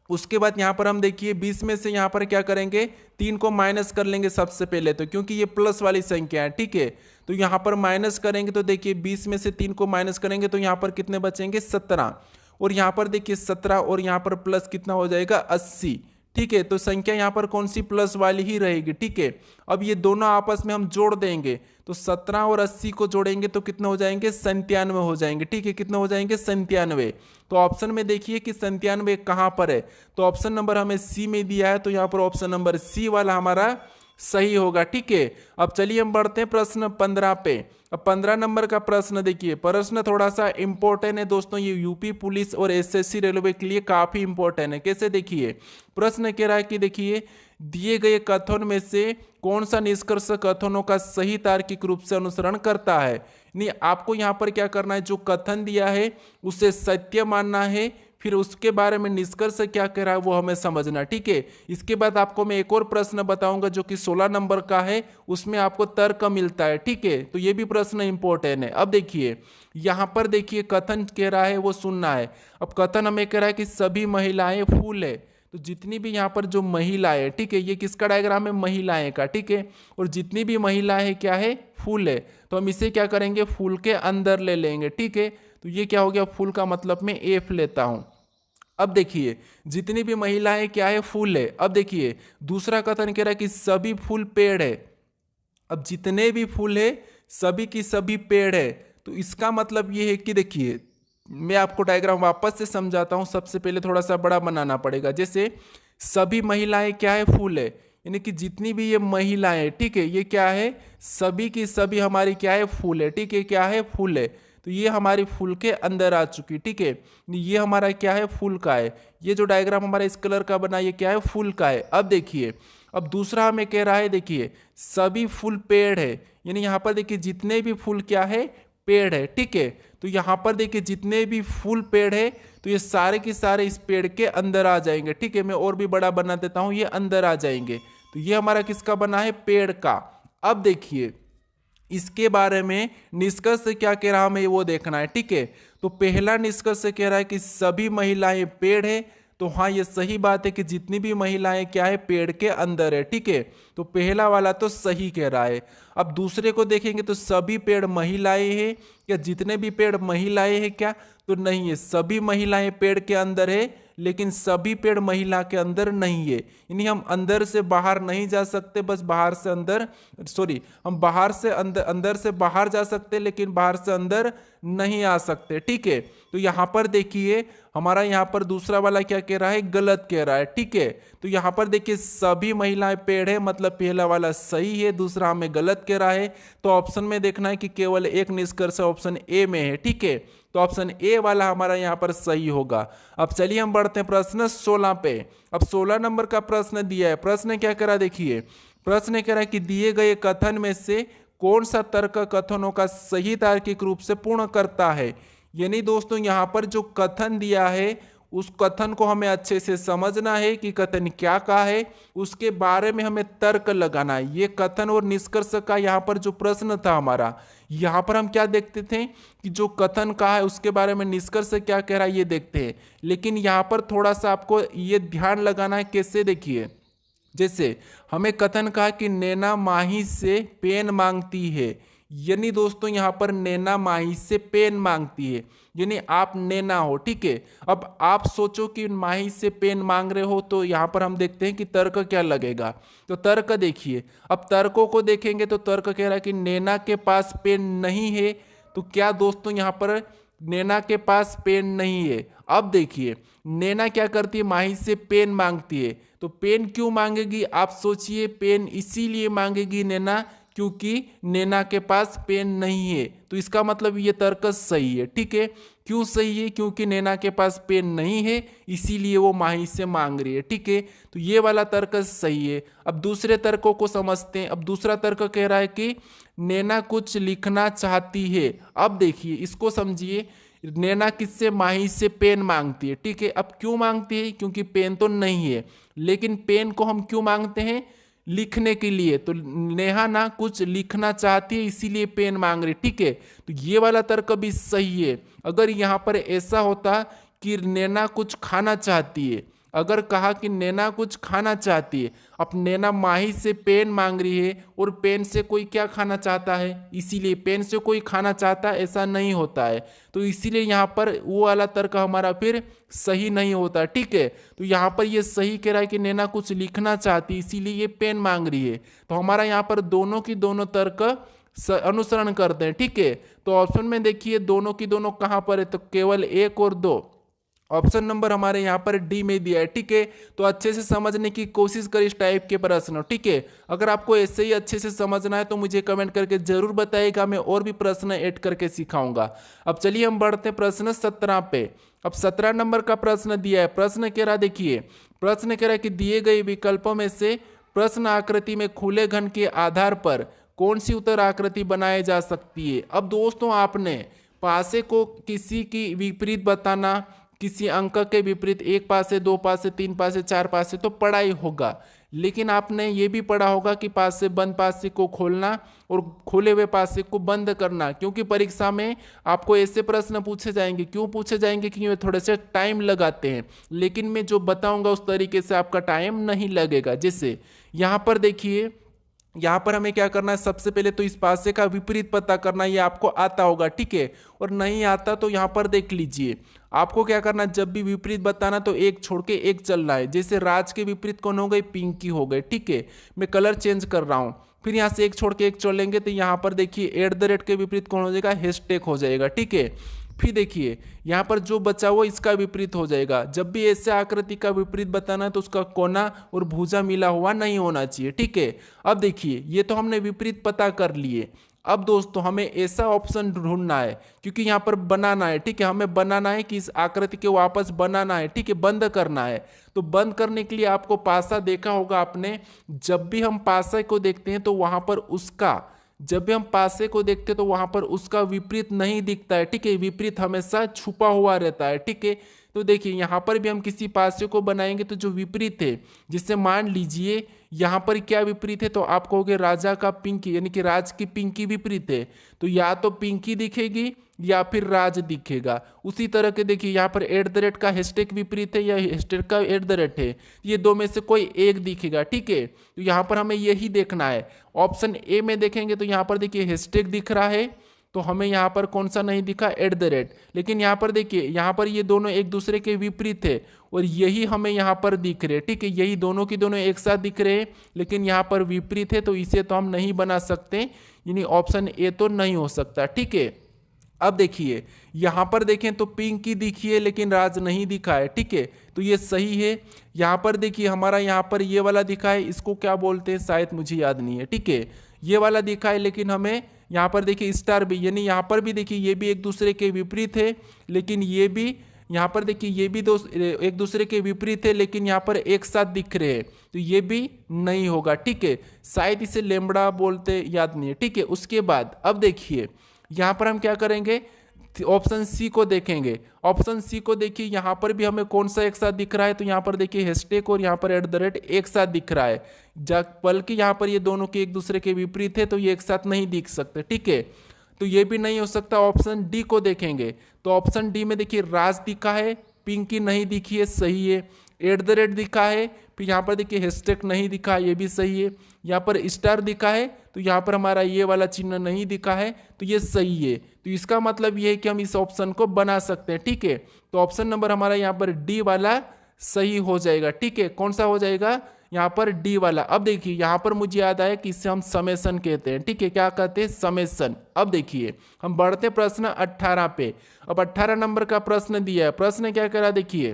उसके बाद यहाँ पर हम देखिए 20 में से यहाँ पर क्या करेंगे, 3 को माइनस कर लेंगे सबसे पहले, तो क्योंकि ये प्लस वाली संख्या है, ठीक है, तो यहाँ पर माइनस करेंगे, तो देखिए 20 में से 3 को माइनस करेंगे तो यहाँ पर कितने बचेंगे, 17, और यहाँ पर देखिए 17 और यहाँ पर प्लस कितना हो जाएगा, 80, ठीक है। तो संख्या यहाँ पर कौन सी, प्लस वाली ही रहेगी, ठीक है। अब ये दोनों आपस में हम जोड़ देंगे, तो 17 और 80 को जोड़ेंगे तो कितने हो जाएंगे, 97 हो जाएंगे, ठीक है, कितने हो जाएंगे, 97। तो ऑप्शन में देखिए कि 97 कहाँ पर है, तो ऑप्शन नंबर हमें सी में दिया है, तो यहाँ पर ऑप्शन नंबर सी वाला हमारा सही होगा, ठीक है। अब चलिए हम बढ़ते हैं प्रश्न 15 पे। अब 15 नंबर का प्रश्न देखिए, प्रश्न थोड़ा सा इंपॉर्टेंट है दोस्तों, ये यूपी पुलिस और एसएससी रेलवे के लिए काफी इंपॉर्टेंट है। कैसे, देखिए प्रश्न कह रहा है कि देखिए दिए गए कथन में से कौन सा निष्कर्ष कथनों का सही तार्किक रूप से अनुसरण करता है। नहीं, आपको यहाँ पर क्या करना है, जो कथन दिया है उसे सत्य मानना है, फिर उसके बारे में निष्कर्ष क्या कह रहा है वो हमें समझना, ठीक है। इसके बाद आपको मैं एक और प्रश्न बताऊंगा जो कि 16 नंबर का है, उसमें आपको तर्क मिलता है, ठीक है, तो ये भी प्रश्न इंपॉर्टेंट है। अब देखिए यहाँ पर देखिए कथन कह रहा है वो सुनना है। अब कथन हमें कह रहा है कि सभी महिलाएं फूल है, तो जितनी भी यहाँ पर जो महिलाएं, ठीक है, ये किसका डायग्राम है, महिलाएं का, ठीक है, और जितनी भी महिलाएं क्या है, फूल है, तो हम इसे क्या करेंगे, फूल के अंदर ले लेंगे, ठीक है। तो ये क्या हो गया, फुल का मतलब मैं एफ लेता हूं। अब देखिए जितनी भी महिलाएं क्या है, फूल है। अब देखिए दूसरा कथन कह रहा है कि सभी फूल पेड़ है। अब जितने भी फूल है सभी की सभी पेड़ है, तो इसका मतलब ये है कि देखिए मैं आपको डायग्राम वापस से समझाता हूं। सबसे पहले थोड़ा सा बड़ा बनाना पड़ेगा। जैसे सभी महिलाएं क्या है, फूल है, यानी कि जितनी भी ये महिलाएं, ठीक है, ये क्या है, सभी की सभी हमारी क्या है, फूल है, ठीक है, क्या है, फूल है। तो ये हमारी फूल के अंदर आ चुकी, ठीक है, ये हमारा क्या है, फूल का है। ये जो डायग्राम हमारा इस कलर का बना ये क्या है, फूल का है। अब देखिए अब दूसरा हमें कह रहा है, देखिए सभी फूल पेड़ है, यानी यहाँ पर देखिए जितने भी फूल क्या है, पेड़ है, ठीक है। तो यहाँ पर देखिए जितने भी फूल पेड़ है तो ये सारे के सारे इस पेड़ के अंदर आ जाएंगे, ठीक है। मैं और भी बड़ा बना देता हूं, ये अंदर आ जाएंगे। तो ये हमारा किसका बना है, पेड़ का। अब देखिए इसके बारे में निष्कर्ष क्या कह रहा हमें वो देखना है, ठीक है। तो पहला निष्कर्ष कह रहा है कि सभी महिलाएं पेड़ है, तो हाँ ये सही बात है कि जितनी भी महिलाएं क्या है, पेड़ के अंदर है, ठीक है। तो पहला वाला तो सही कह रहा है। अब दूसरे को देखेंगे तो सभी पेड़ महिलाएं हैं, या जितने भी पेड़ महिलाएं हैं क्या, तो नहीं है, सभी महिलाएं पेड़ के अंदर है लेकिन सभी पेड़ महिला के अंदर नहीं है। यानी हम अंदर से बाहर नहीं जा सकते, बस बाहर से अंदर, सॉरी, हम बाहर से अंदर, अंदर से बाहर जा सकते लेकिन बाहर से अंदर नहीं आ सकते, ठीक है। तो यहाँ पर देखिए हमारा यहाँ पर दूसरा वाला क्या कह रहा है, गलत कह रहा है, ठीक है। तो यहाँ पर देखिए सभी महिलाएं पेड़ है, मतलब पहला वाला सही है, दूसरा हमें गलत कह रहा है। तो ऑप्शन में देखना है कि केवल एक निष्कर्ष ऑप्शन ए में है, ठीक है। तो ऑप्शन ए वाला हमारा यहाँ पर सही होगा। अब चलिए हम बढ़ते हैं प्रश्न 16 पे। अब 16 नंबर का प्रश्न दिया है। प्रश्न क्या कह रहा है, देखिए प्रश्न कह रहा है कि दिए गए कथन में से कौन सा तर्क कथनों का सही तार्किक रूप से पूर्ण करता है। यानी दोस्तों यहाँ पर जो कथन दिया है उस कथन को हमें अच्छे से समझना है कि कथन क्या कहा है, उसके बारे में हमें तर्क लगाना है। ये कथन और निष्कर्ष का यहाँ पर जो प्रश्न था हमारा, यहाँ पर हम क्या देखते थे कि जो कथन कहा है उसके बारे में निष्कर्ष क्या कह रहा है ये देखते हैं। लेकिन यहाँ पर थोड़ा सा आपको ये ध्यान लगाना है, कैसे, देखिए जैसे हमें कथन कहा कि नैना माही से पेन मांगती है, यानी दोस्तों यहाँ पर नैना माही से पेन मांगती है, यानी आप नैना हो, ठीक है। अब आप सोचो कि माही से पेन मांग रहे हो, तो यहाँ पर हम देखते हैं कि तर्क क्या लगेगा। तो तर्क देखिए, अब तर्कों को देखेंगे तो तर्क कह रहा है कि नैना के पास पेन नहीं है। तो क्या दोस्तों यहाँ पर नैना के पास पेन नहीं है। अब देखिए नैना क्या करती है, माही से पेन मांगती है। तो पेन क्यों मांगेगी, आप सोचिए, पेन इसीलिए मांगेगी नैना क्योंकि नैना के पास पेन नहीं है। तो इसका मतलब ये तर्क सही है, ठीक है। क्यों सही है, क्योंकि नैना के पास पेन नहीं है इसीलिए वो माही से मांग रही है, ठीक है। तो ये वाला तर्क सही है। अब दूसरे तर्कों को समझते हैं। अब दूसरा तर्क कह रहा है कि नैना कुछ लिखना चाहती है। अब देखिए इसको समझिए, नैना किससे, माही से पेन मांगती है, ठीक है। अब क्यों मांगती है, क्योंकि पेन तो नहीं है, लेकिन पेन को हम क्यों मांगते हैं, लिखने के लिए। तो नेहा ना कुछ लिखना चाहती है इसीलिए पेन मांग रही, ठीक है। तो ये वाला तर्क भी सही है। अगर यहाँ पर ऐसा होता कि नैना कुछ खाना चाहती है, अगर कहा कि नैना कुछ खाना चाहती है, अब नैना माही से पेन मांग रही है और पेन से कोई क्या खाना चाहता है, इसीलिए पेन से कोई खाना चाहता है ऐसा नहीं होता है। तो इसीलिए यहाँ पर वो वाला तर्क हमारा फिर सही नहीं होता, ठीक है। तो यहाँ पर ये सही कह रहा है कि नैना कुछ लिखना चाहती है इसीलिए ये पेन मांग रही है। तो हमारा यहाँ पर दोनों की दोनों तर्क अनुसरण करते हैं, ठीक है। तो ऑप्शन में देखिए दोनों की दोनों कहाँ पर है, तो केवल 1 और 2। ऑप्शन नंबर हमारे यहाँ पर डी में दिया है, ठीक है। तो अच्छे से समझने की कोशिश कर इस टाइप के प्रश्न, ठीक है। अगर आपको ऐसे ही अच्छे से समझना है तो मुझे कमेंट करके जरूर बताइएगा, मैं और भी प्रश्न ऐड करके सिखाऊंगा। अब चलिए हम बढ़ते हैं प्रश्न 17 पे। अब 17 नंबर का प्रश्न दिया है। प्रश्न कह रहा, देखिए प्रश्न कह रहा है कि दिए गए विकल्पों में से प्रश्न आकृति में खुले घन के आधार पर कौन सी उत्तर आकृति बनाई जा सकती है। अब दोस्तों आपने पासे को किसी की विपरीत बताना, किसी अंक के विपरीत 1 पासे 2 पासे 3 पासे 4 पासे तो पढ़ा ही होगा, लेकिन आपने ये भी पढ़ा होगा कि पासे बंद पासे को खोलना और खोले हुए पासे को बंद करना, क्योंकि परीक्षा में आपको ऐसे प्रश्न पूछे जाएंगे। क्यों पूछे जाएंगे, क्योंकि वे थोड़े से टाइम लगाते हैं, लेकिन मैं जो बताऊंगा उस तरीके से आपका टाइम नहीं लगेगा। जैसे यहाँ पर देखिए यहाँ पर हमें क्या करना है, सबसे पहले तो इस पासे का विपरीत पता करना है, ये आपको आता होगा, ठीक है। और नहीं आता तो यहाँ पर देख लीजिए, आपको क्या करना है, जब भी विपरीत बताना तो एक छोड़ के एक चलना है। जैसे राज के विपरीत कौन हो गए, पिंकी हो गए, ठीक है। मैं कलर चेंज कर रहा हूँ, फिर यहाँ से एक छोड़ के एक चलेंगे तो यहाँ पर देखिए @ के विपरीत कौन हो जाएगा, हैशटैग हो जाएगा, ठीक है। फिर देखिए यहाँ पर जो बचा हुआ इसका विपरीत हो जाएगा। जब भी ऐसे आकृति का विपरीत बताना है तो उसका कोना और भुजा मिला हुआ नहीं होना चाहिए, ठीक है। अब देखिए ये तो हमने विपरीत पता कर लिए। अब दोस्तों हमें ऐसा ऑप्शन ढूंढना है, क्योंकि यहाँ पर बनाना है, ठीक है। हमें बनाना है कि इस आकृति के वापस बनाना है, ठीक है, बंद करना है। तो बंद करने के लिए आपको पासा देखा होगा आपने, जब भी हम पासे को देखते हैं तो वहां पर उसका, जब भी हम पासे को देखते हैं तो वहां पर उसका विपरीत नहीं दिखता है, ठीक है। विपरीत हमेशा छुपा हुआ रहता है, ठीक है। तो देखिए यहाँ पर भी हम किसी पासे को बनाएंगे तो जो विपरीत है, जिससे मान लीजिए यहाँ पर क्या विपरीत है, तो आप कहोगे राजा का पिंकी, यानी कि राज की पिंकी विपरीत है, तो या तो पिंकी दिखेगी या फिर राज दिखेगा। उसी तरह के देखिए यहाँ पर @ का हैशटैग विपरीत है या हैशटैग का @ है, ये दो में से कोई एक दिखेगा, ठीक है। तो यहाँ पर हमें यही देखना है। ऑप्शन ए में देखेंगे तो यहाँ पर देखिए हैशटैग दिख रहा है, तो हमें यहाँ पर कौन सा नहीं दिखा, @ लेकिन यहाँ पर देखिए यहाँ पर ये दोनों एक दूसरे के विपरीत है और यही हमें यहाँ पर दिख रहे, ठीक है। यही दोनों की दोनों एक साथ दिख रहे हैं, लेकिन यहाँ पर विपरीत है, तो इसे तो हम नहीं बना सकते, यानी ऑप्शन ए तो नहीं हो सकता, ठीक है। अब देखिए यहाँ पर देखें तो पिंकी दिखी है लेकिन राज नहीं दिखा है, ठीक है, तो ये सही है। यहाँ पर देखिए हमारा यहाँ पर ये वाला दिखा है, इसको क्या बोलते हैं शायद मुझे याद नहीं है, ठीक है। ये वाला दिखा है लेकिन हमें यहाँ पर देखिए स्टार भी, यानी यहाँ पर भी देखिए ये भी एक दूसरे के विपरीत है, लेकिन ये भी यहाँ पर देखिए ये भी एक दूसरे के विपरीत है, लेकिन यहाँ पर एक साथ दिख रहे हैं, तो ये भी नहीं होगा, ठीक है। शायद इसे लेमड़ा बोलते, याद नहीं है, ठीक है। उसके बाद अब देखिए यहाँ पर हम क्या करेंगे, ऑप्शन सी को देखेंगे। ऑप्शन सी को देखिए यहाँ पर भी हमें कौन सा एक साथ दिख रहा है, तो यहाँ पर देखिए हैशटैग और यहाँ पर @ एक साथ दिख रहा है, बल्कि यहाँ पर ये दोनों के एक दूसरे के विपरीत है, तो ये एक साथ नहीं दिख सकते, ठीक है। तो ये भी नहीं हो सकता। ऑप्शन डी को देखेंगे तो ऑप्शन डी में देखिए राज दिखा है, पिंकी नहीं दिखी है, सही है। @ दिखा है, फिर यहाँ पर देखिए हैशटैग नहीं दिखा, ये भी सही है। यहाँ पर स्टार दिखा है, तो यहाँ पर हमारा ये वाला चिन्ह नहीं दिखा है, तो ये सही है। तो इसका मतलब ये है कि हम इस ऑप्शन को बना सकते हैं, ठीक है। तो ऑप्शन नंबर हमारा यहाँ पर डी वाला सही हो जाएगा, ठीक है। कौन सा हो जाएगा, यहाँ पर डी वाला। अब देखिए यहाँ पर मुझे याद आया कि इसे हम समेसन कहते हैं, ठीक है। क्या कहते हैं, समेसन। अब देखिए हम बढ़ते प्रश्न 18 पे। अब 18 नंबर का प्रश्न दिया है। प्रश्न क्या कह रहा है, देखिए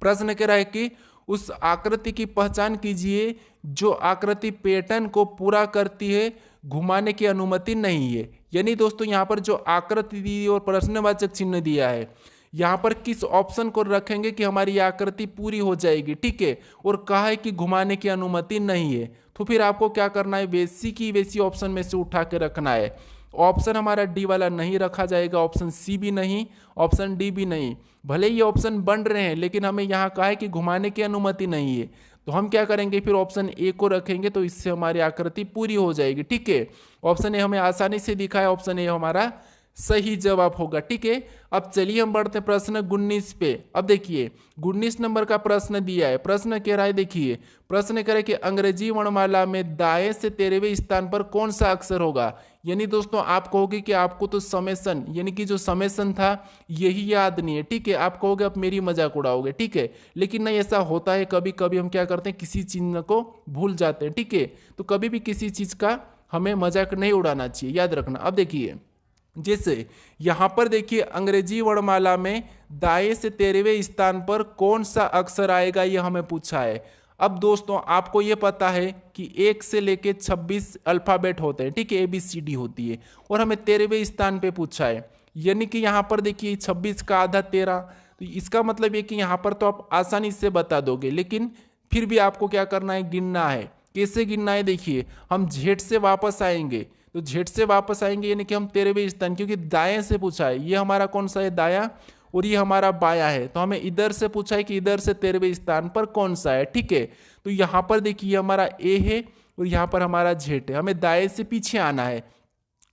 प्रश्न कह रहा है कि उस आकृति की पहचान कीजिए जो आकृति पैटर्न को पूरा करती है, घुमाने की अनुमति नहीं है। यानी दोस्तों यहाँ पर जो आकृति दी और प्रश्नवाचक चिन्ह दिया है, यहाँ पर किस ऑप्शन को रखेंगे कि हमारी आकृति पूरी हो जाएगी, ठीक है, और कहा है कि घुमाने की अनुमति नहीं है, तो फिर आपको क्या करना है, वैसी की वैसी ऑप्शन में से उठा के रखना है। ऑप्शन हमारा डी वाला नहीं रखा जाएगा, ऑप्शन सी भी नहीं, ऑप्शन डी भी नहीं। भले ये ऑप्शन बन रहे हैं लेकिन हमें यहाँ कहा है कि घुमाने की अनुमति नहीं है, तो हम क्या करेंगे, फिर ऑप्शन ए को रखेंगे, तो इससे हमारी आकृति पूरी हो जाएगी, ठीक है। ऑप्शन ए हमें आसानी से दिखा है, ऑप्शन ए हमारा सही जवाब होगा, ठीक है। अब चलिए हम बढ़ते हैं प्रश्न 19 पे। अब देखिए 19 नंबर का प्रश्न दिया है। प्रश्न कह रहा है, देखिए प्रश्न कह रहा है कि अंग्रेजी वर्णमाला में दाएं से 13वें स्थान पर कौन सा अक्षर होगा। यानी दोस्तों आप कहोगे कि आपको तो समेसन, यानी कि जो समेसन था यही याद नहीं है, ठीक है। आप कहोगे आप मेरी मजाक उड़ाओगे, ठीक है, लेकिन नहीं, ऐसा होता है कभी कभी। हम क्या करते हैं, किसी चिन्ह को भूल जाते हैं, ठीक है। तो कभी भी किसी चीज का हमें मजाक नहीं उड़ाना चाहिए, याद रखना। अब देखिए जैसे यहां पर देखिए अंग्रेजी वर्णमाला में दाएं से 13वें स्थान पर कौन सा अक्षर आएगा, यह हमें पूछा है। अब दोस्तों आपको यह पता है कि 1 से लेके 26 अल्फाबेट होते हैं, ठीक है, ABCD होती है, और हमें 13वें स्थान पे पूछा है। यानी कि यहाँ पर देखिए 26 का आधा 13, तो इसका मतलब ये कि यहाँ पर तो आप आसानी से बता दोगे, लेकिन फिर भी आपको क्या करना है, गिनना है। कैसे गिनना है, देखिए हम जेड से वापस आएंगे, तो जेड से वापस आएंगे यानी कि हम 13वें स्थान, क्योंकि दाएं से पूछा है, ये हमारा कौन सा है, दाया, और ये हमारा बाया है, तो हमें इधर से पूछा है कि इधर से 13वें स्थान पर कौन सा है, ठीक है। तो यहाँ पर देखिए हमारा ए है और यहाँ पर हमारा जेड है, हमें दाएं से पीछे आना है।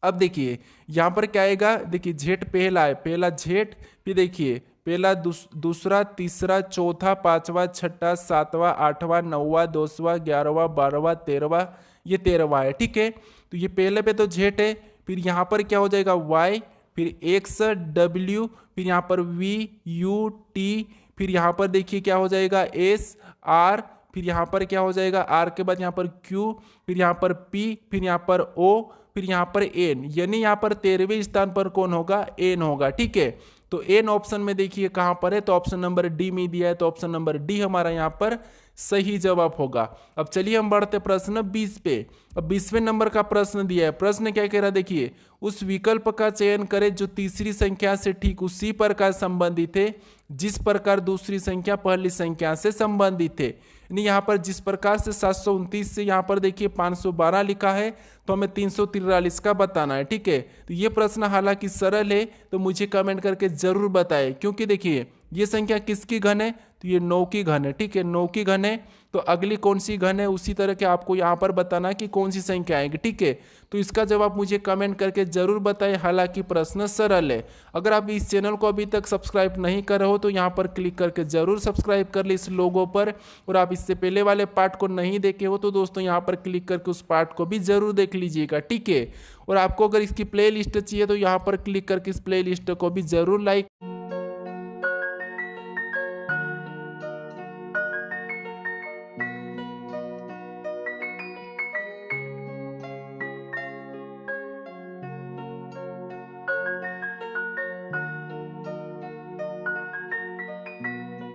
अब देखिए यहाँ पर क्या आएगा, देखिए जेड पहला है, पहला जेड, फिर देखिए पहला, दूसरा, तीसरा, चौथा, पांचवा, छठा, सातवां, आठवां, नौवां, 10वां, 11वां, 12वां, 13वां, ये 13वां है, ठीक है। तो ये पहले पे तो जेड है, फिर यहाँ पर क्या हो जाएगा वाई, फिर एक्स डब्ल्यू, फिर यहाँ पर वी यू टी, फिर यहाँ पर देखिए क्या हो जाएगा एस आर, फिर यहाँ पर क्या हो जाएगा आर के बाद यहाँ पर क्यू, फिर यहाँ पर पी, फिर यहाँ पर ओ, फिर यहाँ पर एन, यानी यहाँ पर 13वें स्थान पर कौन होगा, एन होगा, ठीक है। तो एन ऑप्शन में देखिए कहां पर है, तो ऑप्शन नंबर डी में दिया है, तो ऑप्शन नंबर डी हमारा यहाँ पर सही जवाब होगा। अब चलिए हम बढ़ते प्रश्न 20 पे। अब 20वें नंबर का प्रश्न दिया है। प्रश्न क्या कह रहा है देखिए, उस विकल्प का चयन करें जो तीसरी संख्या से ठीक उसी प्रकार संबंधित है जिस प्रकार दूसरी संख्या पहली संख्या से संबंधित है। यानी यहाँ पर जिस प्रकार से 729 से यहाँ पर देखिए 512 लिखा है, तो हमें 343 का बताना है, ठीक है। तो ये प्रश्न हालांकि सरल है, तो मुझे कमेंट करके जरूर बताएं, क्योंकि देखिए ये संख्या किसकी घन है, तो ये 9 की घन है, ठीक है, 9 की घन है। तो अगली कौन सी घन है उसी तरह के आपको यहाँ पर बताना कि कौन सी संख्या आएगी, ठीक है। तो इसका जवाब मुझे कमेंट करके जरूर बताएं, हालांकि प्रश्न सरल है। अगर आप इस चैनल को अभी तक सब्सक्राइब नहीं कर रहे हो तो यहाँ पर क्लिक करके जरूर सब्सक्राइब कर ले इस लोगो पर, और आप इससे पहले वाले पार्ट को नहीं देखे हो तो दोस्तों यहाँ पर क्लिक करके उस पार्ट को भी जरूर देख लीजिएगा, ठीक है। और आपको अगर इसकी प्ले लिस्ट चाहिए तो यहाँ पर क्लिक करके इस प्ले लिस्ट को भी जरूर लाइक